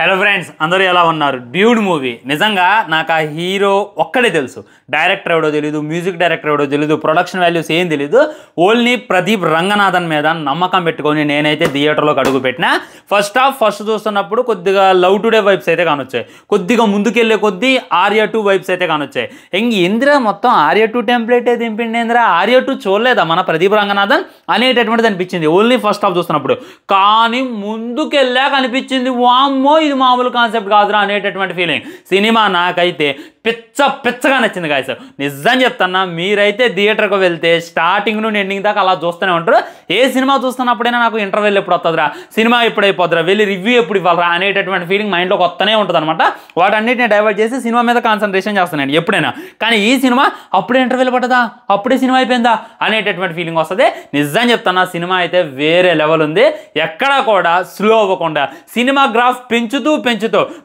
Hello friends, అందరూ ఎలా ఉన్నారు? డ్యూడ్ మూవీ నిజంగా నాకు ఆ హీరో ఒక్కడే తెలుసు. డైరెక్టర్ ఎవడో తెలీదు, మ్యూజిక్ డైరెక్టర్ ఎవడో తెలీదు, ప్రొడక్షన్ వాల్యూస్ ఏం తెలీదు. ఓన్లీ ప్రదీప్ రంగనాథన్ మీద నమ్మకం పెట్టుకొని నేనైతే థియేటర్లోకి అడుగు పెట్టినా. ఫస్ట్ చూస్తున్నప్పుడు కొద్దిగా లవ్ టుడే వైబ్స్ అయితే కానొచ్చాయి, కొద్దిగా ముందుకెళ్ళే కొద్దీ ఆర్యా 2 వైబ్స్ అయితే కానొచ్చాయి. ఇందిరా మొత్తం ఆర్యా 2 టెంప్లెట్ అయితే దింపిండి. ఏందిరా ఆర్యా 2 చూడలేదా మన ప్రదీప్ రంగనాథన్ అనేటటువంటిది అనిపించింది ఓన్లీ ఫస్ట్ హాఫ్ చూస్తున్నప్పుడు. కానీ ముందుకెళ్ళాక అనిపించింది వామ్మో ఇది మామూలు కాన్సెప్ట్ కాదురా అనేటటువంటి ఫీలింగ్. సినిమా నాకైతే పిచ్చగా నచ్చింది గాయ్స్. నిజం చెప్తున్నా, మీరైతే థియేటర్కి వెళ్తే స్టార్టింగ్ నుండి ఎండింగ్ దాకా అలా చూస్తూనే ఉంటారు. ఏ సినిమా చూస్తున్నప్పుడైనా నాకు ఇంటర్వెల్ ఎప్పుడు వస్తుందిరా, సినిమా ఎప్పుడు అయిపోద్దిరా, వెళ్ళి రివ్యూ ఎప్పుడు ఇవ్వాలరా అనేటటువంటి ఫీలింగ్ మైండ్లోకి వస్తూనే ఉంటుంది అనమాట. వాటన్నిటిని డైవర్ట్ చేసి సినిమా మీద కాన్సన్ట్రేషన్ చేస్తున్నాను ఎప్పుడైనా. కానీ ఈ సినిమా అప్పుడే ఇంటర్వెల్ పట్టదా, అప్పుడే సినిమా అయిపోయిందా అనేటటువంటి ఫీలింగ్ వస్తుంది. నిజం చెప్తున్నా, సినిమా అయితే వేరే లెవెల్ ఉంది. ఎక్కడా కూడా స్లో అవ్వకుండా సినిమా గ్రాఫ్ పెంచుతూ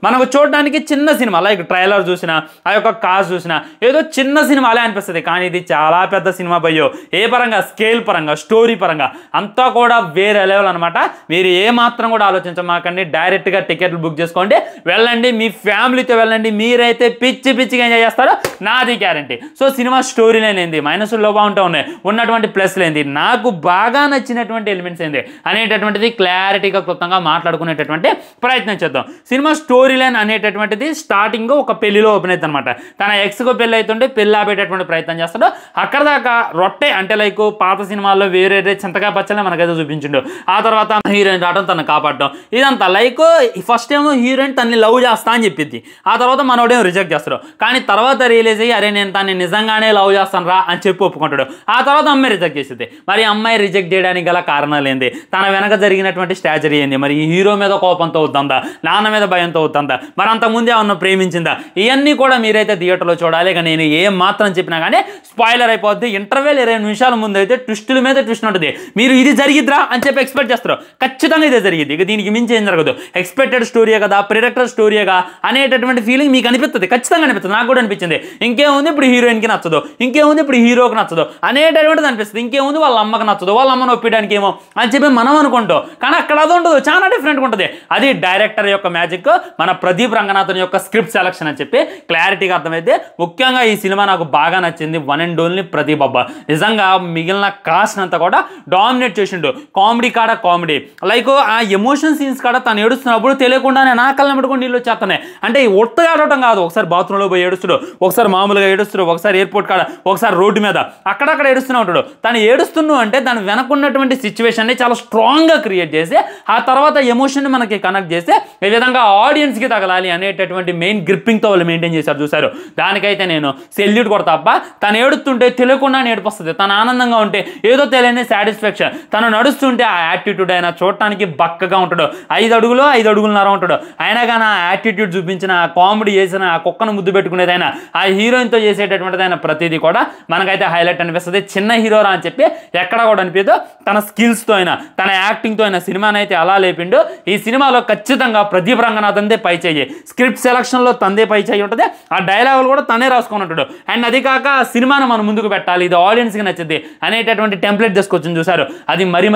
మనకు చూడడానికి చిన్న సినిమా లైక్ ట్రైలర్ చూసినా, ఆ యొక్క కాస్ట్ చూసినా ఏదో చిన్న సినిమాలే అనిపిస్తుంది. కానీ ఇది చాలా పెద్ద సినిమా భయ్యో. ఏ పరంగా, స్కేల్ పరంగా, స్టోరీ పరంగా అంతా కూడా వేరే లెవెల్ అనమాట. మీరు ఏ మాత్రం కూడా ఆలోచించమాకండి, డైరెక్ట్గా టికెట్లు బుక్ చేసుకోండి, వెళ్ళండి, మీ ఫ్యామిలీతో వెళ్ళండి. మీరైతే పిచ్చిగా ఎంజాయ్ చేస్తారో నాది guarantee. So cinema story line ఏంది, మైనస్లో బాగుంటూ ఉన్నాయి, ఉన్నటువంటి ప్లస్లు ఏంది, నాకు బాగా నచ్చినటువంటి ఎలిమెంట్స్ ఏంది అనేటటువంటిది క్లారిటీగా క్లుప్తంగా మాట్లాడుకునేటటువంటి ప్రయత్నం చేద్దాం. సినిమా స్టోరీ లైన్ అనేటటువంటిది స్టార్టింగ్ ఒక పెళ్లిలో ఓపెన్ అవుతుంది అనమాట. తన ఎక్స్కు పెళ్లి అవుతుంటే పెళ్లి ఆపేటటువంటి ప్రయత్నం చేస్తాడు. అక్కడ దాకా రొట్టె అంటే లైక్ పాత సినిమాల్లో వేరే చింతకాయ పచ్చలే మనకైతే చూపించిండు. ఆ తర్వాత హీరోయిన్ రావడం, తను కాపాడటం, ఇదంతా లైక్ ఫస్ట్ ఏమో హీరోయిన్ తనని లవ్ చేస్తా అని చెప్పింది. ఆ తర్వాత మనోడేమో రిజెక్ట్ చేస్తాడు. కానీ తర్వాత రియలైజ్ అయ్యి అరే నేను తనని నిజంగానే లవ్ చేస్తాను రా అని చెప్పి ఒప్పుకుంటాడు. ఆ తర్వాత అమ్మాయి రిజెక్ట్ చేసింది. మరి అమ్మాయి రిజెక్ట్ చేయడానికి గల కారణాలు ఏంది, తన వెనక జరిగినటువంటి స్ట్రాటజీ ఏంది, మరి ఈ హీరో మీద కోపంతో అవుతుందా, నాన్న మీద భయంతో అవుతుందా, మరి అంతకుముందే ఏమన్నా ప్రేమించిందా, ఇవన్నీ కూడా మీరైతే థియేటర్లో చూడాలి. ఇక నేను ఏం మాత్రం చెప్పినా కానీ స్పాయిలర్ అయిపోద్ది. ఇంటర్వెల్ 20 నిమిషాల ముందు అయితే ట్విస్టుల మీద ట్విస్ట్ ఉంటుంది. మీరు ఇది జరిగిద్రా అని చెప్పి ఎక్స్పెక్ట్ చేస్తారు, ఖచ్చితంగా ఇదే జరిగింది. ఇక దీనికి మించి ఏం జరగదు. ఎక్స్పెక్టెడ్ స్టోరీయే కదా, ప్రిడిక్టెడ్ స్టోరీగా అనేటటువంటి ఫీలింగ్ మీకు అనిపిస్తుంది, ఖచ్చితంగా అనిపిస్తుంది. నాకు కూడా అనిపించింది. ఇంకేముంది ఇప్పుడు హీరోయిన్కి నచ్చదు, ఇంకేముంది ఇప్పుడు హీరోకి నచ్చదు అనేటటువంటిది అనిపిస్తుంది. ఇంకేముంది వాళ్ళ అమ్మకి నచ్చదు, వాళ్ళ అమ్మను ఒప్పించడానికి ఏమో అని చెప్పి మనం అనుకుంటాం. కానీ అక్కడ అది ఉండదు, చాలా డిఫరెంట్గా ఉంటుంది. అది డైరెక్టర్ యొక్క మ్యాజిక్, మన ప్రదీప్ రంగనాథన్ యొక్క స్క్రిప్ట్ సెలక్షన్ అని చెప్పి క్లారిటీగా అర్థమైతే. ముఖ్యంగా ఈ సినిమా నాకు బాగా నచ్చింది వన్ అండ్ ఓన్లీ ప్రదీప్ అబ్బా. నిజంగా మిగిలిన కాస్ట్ అంతా కూడా డామినేట్ చేసిండు. కామెడీ కాడ కామెడీ, లైక్ ఆ ఎమోషన్ సీన్స్ కాడ తను ఏడుస్తున్నప్పుడు తెలియకుండానే నా కళ్ళ పెట్టుకుని నీళ్ళు వచ్చేస్తున్నాయి. అంటే ఒట్టగా ఆడటం కాదు, ఒకసారి బాత్రూంలో పోయి ఏడుస్తాడు, ఒకసారి మామూలుగా ఏడుస్తాడు, ఒకసారి ఎయిర్పోర్ట్ కాడ, ఒకసారి రోడ్డు మీద అక్కడక్కడ ఏడుస్తూనే ఉంటాడు. తను ఏడుస్తున్నావు అంటే దాని వెనకున్నటువంటి సిచ్యువేషన్ని చాలా స్ట్రాంగ్గా క్రియేట్ చేసి ఆ తర్వాత ఎమోషన్ని మనకి కనెక్ట్ చేసి ఈ విధంగా ఆడియన్స్కి తగలాలి అనేటటువంటి మెయిన్ గ్రిప్పింగ్తో వాళ్ళు మెయింటైన్ చేశారు. చూశారు, దానికైతే నేను సెల్యూట్ కొడతా అబ్బా. తను ఏడుస్తుంటే తెలియకుండా ఏడుపొస్తుంది, తను ఆనందంగా ఉంటే ఏదో తెలియని సాటిస్ఫాక్షన్, తను నడుస్తుంటే ఆ యాటిట్యూడ్ అయినా చూడటానికి బక్కగా ఉంటాడు, 5 అడుగులో 5 అడుగులున్నర ఉంటాడు. అయినా కానీ ఆ యాటిట్యూడ్ చూపించిన, ఆ కామెడీ చేసిన, ఆ కుక్కను ముద్దు పెట్టుకునేదైనా, ఆ హీరోయిన్తో చేసేటటువంటిదైనా ప్రతిదీ కూడా మనకైతే హైలైట్ అనిపిస్తుంది. చిన్న హీరోరా అని చెప్పి ఎక్కడ కూడా అనిపించదు. తన స్కిల్స్తో అయినా, తన యాక్టింగ్తో అయినా సినిమాని అయితే అలా లేపిండు. ఈ సినిమాలో ఖచ్చితంగా ప్రదీప్ రంగనాథన్దే పై చేయి, స్క్రిప్ట్ సెలక్షన్లో తందే పై చేయి ఉంటుంది, ఆ డైలాగులు కూడా తనే రాసుకొని ఉంటాడు. అండ్ అది కాక ఆ సినిమాను మనం ముందుకు పెట్టాలి, ఇది ఆడియన్స్కి నచ్చింది అనేటటువంటి టెంప్లెట్ తీసుకొచ్చి చూసారు. అది మరీ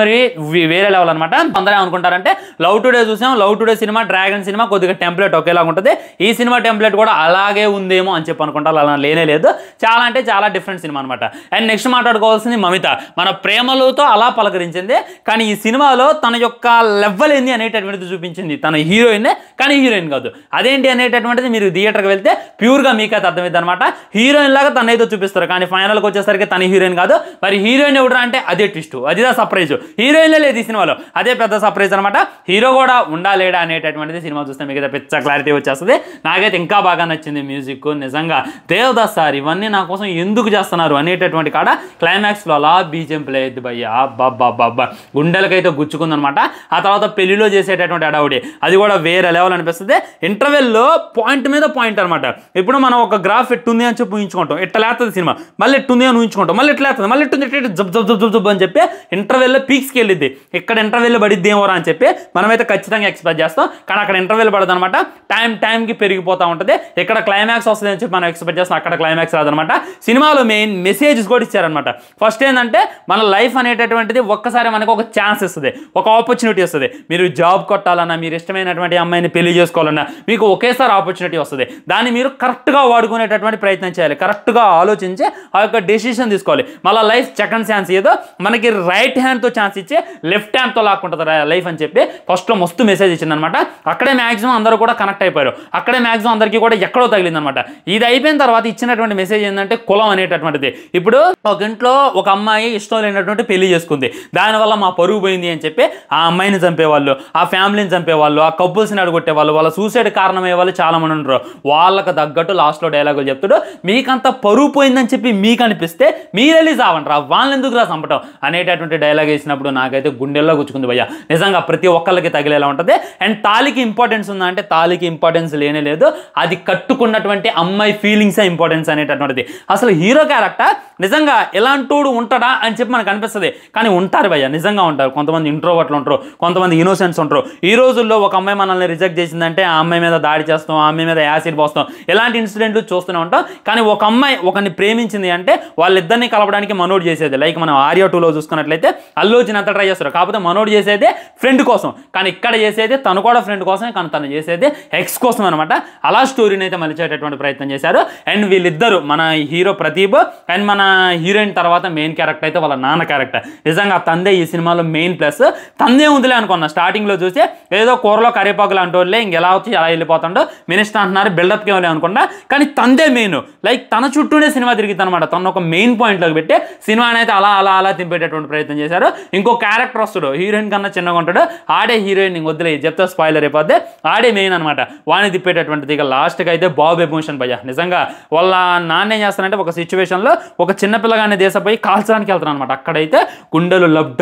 వేరే లెవెల్ అనమాట. అందరూ ఏమనుకుంటారంటే లవ్ టుడే చూసాం, love today cinema, dragon cinema కొద్దిగా టెంప్లెట్ ఒకేలాగా ఉంటుంది, ఈ సినిమా టెంప్లెట్ కూడా అలాగే ఉందేమో అని చెప్పి అనుకుంటారు. అలా లేనే లేదు, చాలా అంటే చాలా డిఫరెంట్ సినిమా అనమాట. అండ్ నెక్స్ట్ మాట్లాడుకోవాల్సింది మమిత. మన ప్రేమలతో అలా పలకరించింది, కానీ ఈ సినిమాలో తన యొక్క లెవెల్ ఏంది అనేటటువంటిది చూపించింది. తన హీరోయిన్ కానీ హీరోయిన్ కాదు, అదేంటి అనేటటువంటిది మీరు థియేటర్కి వెళ్తే ప్యూర్గా మీకైతే అర్థమైంది అనమాట. హీరోయిన్ లాగా తన ఏదో చూపిస్తారు, కానీ ఫైనల్కి వచ్చేసరికి తన హీరోయిన్ కాదు. మరి హీరోయిన్ ఎవడరా అంటే అదే ట్విస్ట్, అదిదా సర్ప్రైజ్. హీరోయిన్లే లేదు ఈ సినిమాలో, అదే పెద్ద సర్ప్రైజ్ అనమాట. హీరో కూడా ఉండాలేడా అనేటటువంటిది సినిమా చూస్తే మీకు పెద్ద క్లారిటీ వచ్చేస్తుంది. నాకైతే ఇంకా బాగా నచ్చింది మ్యూజిక్. నిజంగా దేవదాస్ సార్ ఇవన్నీ నా కోసం ఎందుకు చేస్తున్నారు అనేటటువంటి కాడ క్లైమాక్స్లో అలా బీజం ప్లే అయితే భయ్యా బాబా గుండెలకైతే గుచ్చుకుందనమాట. ఆ తర్వాత పెళ్లిలో చేసేటటువంటి అడవుడి అది కూడా వేరే లెవెల్ అనిపిస్తుంది. ఇంటర్వెల్లో పాయింట్ మీద పాయింట్ అనమాట. ఇప్పుడు మనం ఒక గ్రాఫ్ ఎట్టుంది అని చెప్పి ఊహించుకుంటాం, ఎట్లా లేస్తుంది సినిమా, మళ్ళీ ఎట్టుంది అని ఊహించుకుంటాం, మళ్ళీ ఎట్లా లేస్తుంది, మళ్ళీ ఎట్టుంది జబ్ అని చెప్పి ఇంటర్వెల్లో పీక్స్కి వెళ్ళిద్ది. ఇక్కడ ఇంటర్వెల్ పడిద్ది ఏమోరా అని చెప్పి మనమైతే ఖచ్చితంగా ఎక్స్పెక్ట్ చేస్తాం. కానీ అక్కడ ఇంటర్వెల్ పడదు అనమాట, టైంకి పెరిగిపోతూ ఉంటుంది. ఇక్కడ క్లైమాక్స్ వస్తుంది అని చెప్పి మనం ఎక్స్పెక్ట్ చేస్తాం, అక్కడ క్లైమాక్స్ రాదనమాట. సినిమాలో మెయిన్ మెసేజెస్ కూడా ఇచ్చారనమాట. ఫస్ట్ ఏంటంటే మన లైఫ్ అనేటటువంటిది ఒక్కసారి మనకు ఒక ఛాన్స్ ఇస్తుంది, ఒక ఆపర్చునిటీ వస్తుంది. మీరు జాబ్ కొట్టాలన్నా, మీరు ఇష్టమైనటువంటి ఉన్నటువంటి అమ్మాయిని పెళ్లి చేసుకోవాలన్నా మీకు ఒకేసారి ఆపర్చునిటీ వస్తుంది. దాన్ని మీరు కరెక్ట్గా వాడుకునేటటువంటి ప్రయత్నం చేయాలి, కరెక్ట్గా ఆలోచించి ఆ యొక్క డెసిషన్ తీసుకోవాలి. మళ్ళీ లైఫ్ సెకండ్ ఛాన్స్ ఏదో మనకి రైట్ హ్యాండ్తో ఛాన్స్ ఇచ్చి లెఫ్ట్ హ్యాండ్తో లాక్కుంటుంది లైఫ్ అని చెప్పి ఫస్ట్లో మస్తు మెసేజ్ ఇచ్చిందనమాట. అక్కడే మ్యాక్సిమం అందరూ కూడా కనెక్ట్ అయిపోయారు, అక్కడే మ్యాక్సిమం అందరికీ కూడా ఎక్కడో తగిలిందనమాట. ఇది అయిపోయిన తర్వాత ఇచ్చినటువంటి మెసేజ్ ఏంటంటే కులం అనేటటువంటిది. ఇప్పుడు ఒక ఇంట్లో ఒక అమ్మాయి ఇష్టం లేనటువంటి పెళ్లి చేసుకుంది, దానివల్ల మా పరుగు పోయింది అని చెప్పి ఆ అమ్మాయిని చంపేవాళ్ళు, ఆ ఫ్యామిలీని చంపేవాళ్ళు, ఆ కపుల్స్ని అడగొట్టేవాళ్ళు, వాళ్ళ సూసైడ్ కారణమయ్యే వాళ్ళు చాలా మంది ఉంటారు. వాళ్ళకి తగ్గట్టు లాస్ట్లో డైలాగులు చెప్తాడు, మీకంత పరుగు పోయిందని చెప్పి మీకు అనిపిస్తే మీరు వెళ్ళి చావంటారా, వాళ్ళని ఎందుకు రా చంపటం అనేటటువంటి డైలాగ్ వేసినప్పుడు నాకైతే గుండెల్లో గుచ్చుకుంది భయ్య. నిజంగా ప్రతి ఒక్కళ్ళకి తగిలేలా ఉంటుంది. అండ్ తాళికి ఇంపార్టెన్స్ ఉందా అంటే తాళికి ఇంపార్టెన్స్ లేనే లేదు, అది కట్టుకున్నటువంటి అమ్మాయి ఫీలింగ్సే ఇంపార్టెన్స్ అనేటటువంటిది. అసలు హీరో క్యారెక్టర్ నిజంగా ఎలాంటోడు ఉంటాడా అని చెప్పి మనకు అనిపిస్తుంది, కానీ ఉంటారు భయ్య, నిజంగా ఉంటారు. కొంతమంది ఇంట్రోవర్ట్లు ఉంటారు, కొంతమంది ఇన్నోసెంట్స్ ఉంటారు. ఈ రోజుల్లో ఒక అమ్మాయి మనల్ని రిజెక్ట్ చేసిందంటే ఆ అమ్మాయి మీద దాడి చేస్తాం, ఆ అమ్మాయి మీద యాసిడ్ పోస్తాం, ఇలాంటి ఇన్సిడెంట్లు చూస్తూనే ఉంటాం. కానీ ఒక అమ్మాయి ఒకరిని ప్రేమించింది అంటే వాళ్ళిద్దరిని కలపడానికి మనోడు చేసేది. లైక్ మనం ఆర్య 2లో చూసుకున్నట్లయితే అల్లు అర్జున్ అంతా ట్రై చేస్తారు, కాకపోతే మనోడు చేసేదే ఫ్రెండ్ కోసం, కానీ ఇక్కడ చేసేది తను కూడా ఫ్రెండ్ కోసమే, కానీ తను చేసేది ఎక్స్ కోసం అనమాట. అలా స్టోరీని అయితే మలిచేటటువంటి ప్రయత్నం చేశారు. అండ్ వీళ్ళిద్దరు మన హీరో ప్రదీప్ అండ్ మన హీరోయిన్ తర్వాత మెయిన్ క్యారెక్టర్ అయితే వాళ్ళ నాన్న క్యారెక్టర్. నిజంగా తందే ఈ సినిమాలో మెయిన్ ప్లస్. తందే ఉందిలే అనుకున్నా స్టార్టింగ్లో చూసి, ఏదో కూరలో కరివేపాకులు అంటే వాళ్ళే ఇంకెలా వచ్చి ఎలా వెళ్ళిపోతాడో మినిస్టర్ అంటున్నారు, బిల్డప్కి ఇవ్వలే అనుకున్నా, కానీ తందే మెయిన్. లైక్ తన చుట్టూనే సినిమా తిరుగుతుంది అనమాట. తను ఒక మెయిన్ పాయింట్లోకి పెట్టి సినిమాని అయితే అలా అలా అలా తింపేటటువంటి ప్రయత్నం చేశారు. ఇంకో క్యారెక్టర్ వస్తాడు, హీరోయిన్ కన్నా చిన్నగా ఉంటాడు, ఆడే హీరోయిన్ వద్దులే చెప్తే స్పాయిలర్ అయిపోద్ది, ఆడే మెయిన్ అనమాట. వాడిని తిప్పేటటువంటిది. ఇక లాస్ట్కి అయితే బాబు ఎమోషన్ భయ్య. నిజంగా వాళ్ళ నాన్న ఏం చేస్తానంటే ఒక సిచ్యువేషన్లో ఒక చిన్నపిల్లగానే దేశపోయి కాల్చడానికి వెళ్తాను అనమాట. అక్కడైతే గుండెలు లబ్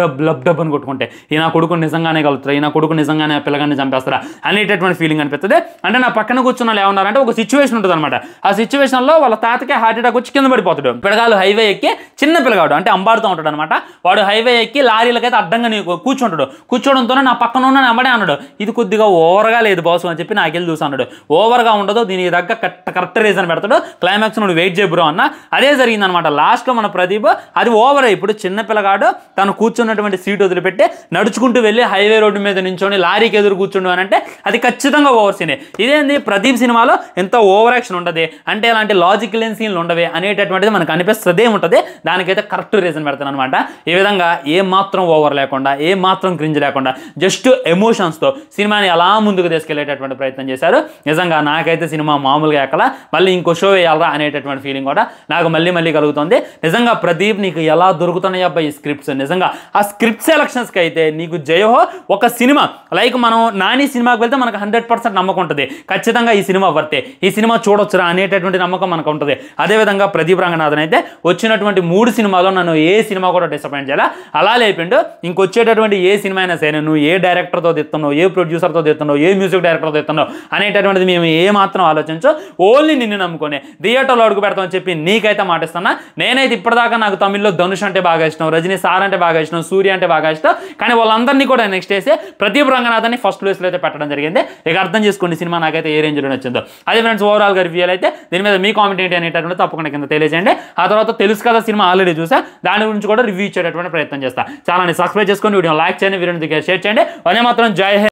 డబ్ అని కొట్టుకుంటే ఈయన కొడుకు నిజంగానే కలుగుతారు, ఈయన కొడుకు నిజంగానే ఆ పిల్లగాన్ని చంపేస్తారా అనేటటువంటి ఫీలింగ్ అనిపిస్తుంది. అంటే నా పక్కన కూర్చున్న వాళ్ళు ఏమన్నారంటే ఒక సిచ్యువేషన్ ఉంటుంది అనమాట. ఆ సిచ్యువేషన్లో వాళ్ళ తాతకి హార్ట్ అటాక్ వచ్చి కింద పడిపోతాడు. పిల్లగాలు హైవే ఎక్కి, చిన్న పిల్లగాడు అంటే అంబాడుతూ ఉంటాడు అనమాట. వాడు హైవే ఎక్కి లారీలకైతే అడ్డంగా కూర్చోవడంతోనే నా పక్కన ఉన్న అమ్మడే అన్నాడు, ఇది కొద్దిగా ఓవర్గా లేదు బాసు అని చెప్పి నాకెళ్ళి చూసి అన్నాడు. ఓవర్గా ఉండదు, దీనికి దగ్గర కరెక్ట్ రీజన్ పెడతాడు, క్లైమాక్స్ నువ్వు వెయిట్ చేయబ్రో అన్న. అదే జరిగిందనమాట లాస్ట్లో మన ప్రదీప్. అది ఓవర్. ఇప్పుడు చిన్న పిల్లగాడు తను కూర్చున్నటువంటి సీట్ వదిలిపెట్టి నడుచుకుంటూ వెళ్ళి హైవే రోడ్డు మీద నించొని లారీకి ఎదురు కూర్చుండు అని అంటే అది ఖచ్చితంగా ఓవర్ సీనే. ఇదేంది ప్రదీప్ సినిమాలో ఎంత ఓవర్ యాక్షన్ ఉండదు అంటే, ఇలాంటి లాజిక్ లేని సీన్లు ఉండవే అనేటటువంటిది మనకు అనిపిస్తుందే ఉంటుంది. దానికైతే కరెక్ట్ రీజన్ పెడతాను అనమాట. ఈ విధంగా ఏమాత్రం ఓవర్ లేకుండా, ఏమాత్రం క్రింజ్ లేకుండా, జస్ట్ ఎమోషన్స్తో సినిమాని అలా ముందుకు తీసుకెళ్లేటటువంటి ప్రయత్నం చేశారు. నిజంగా నాకైతే సినిమా మామూలుగా ఎక్కల, మళ్ళీ ఇంకో షో వేయాలరా అనేటటువంటి ఫీలింగ్ కూడా నాకు మళ్ళీ కలుగుతుంది. నిజంగా ప్రదీప్ నీకు ఎలా దొరుకుతున్నాయి అబ్బాయి ఈ స్క్రిప్ట్స్, నిజంగా ఆ స్క్రిప్ట్ సెలక్షన్స్కి అయితే నీకు జయహో. ఒక సినిమా లైక్ మనం నాని సినిమాకి వెళ్తే మనకు 100% నమ్మకం ఉంటుంది, ఖచ్చితంగా ఈ సినిమా వర్తే, ఈ సినిమా చూడొచ్చురా అనేటటువంటి నమ్మకం మనకు ఉంటుంది. అదేవిధంగా ప్రదీప్ రంగనాథన్ అయితే వచ్చినటువంటి 3 సినిమాలో నన్ను ఏ సినిమా కూడా డిసప్పాయింట్ చేయాలి, అలా లేపిండు. ఇంకొచ్చేటటువంటి ఏ సినిమా అయినా సరే నువ్వు ఏ డైరెక్టర్తో తెస్తున్నావు, ఏ ప్రొడ్యూసర్తో తెస్తున్నావు, ఏ మ్యూజిక్ డైరెక్టర్తో తెస్తున్నావు అనేటటువంటిది మేము ఏ మాత్రం ఆలోచించు, ఓన్లీ నిన్ను నమ్ముకొని థియేటర్లో అడుగు పెడతామని చెప్పి నీకైతే మాటిస్తున్నా. నేనైతే ఇప్పటిదాకా నాకు తమిళ్లో ధనుష్ అంటే బాగా ఇష్టం, రజనీ సార్ అంటే బాగా ఇష్టం, సూర్య అంటే బాగా ఇష్టం, కానీ వాళ్ళందరినీ కూడా నెక్స్ట్ వేసి ప్రదీప్ రంగనాథన్ని ఫస్ట్ ప్లేస్లో అయితే పెట్టడం జరిగింది. ఇక అర్థం చేసుకోండి సినిమా నాకైతే ఏ రేంజ్లో నచ్చిందో. అదే ఫ్రెండ్స్ ఓవరాల్గా రివ్యూ అయితే దీని మీద మీ కామెంట్ ఏంటి అనేటటువంటి తప్పకుండా కింద తెలియజేయండి. ఆ తర్వాత తెలుసు కదా సినిమా ఆల్రెడీ చూసా, దాని గురించి కూడా రివ్యూ ఇచ్చేటటువంటి ప్రయత్నం చేస్తా. ఛానల్ని సబ్స్క్రైబ్ చేసుకొని వీడియో లైక్ చేయండి, వీడియోని షేర్ చేయండి. అనే మాత్రం జై హింద్.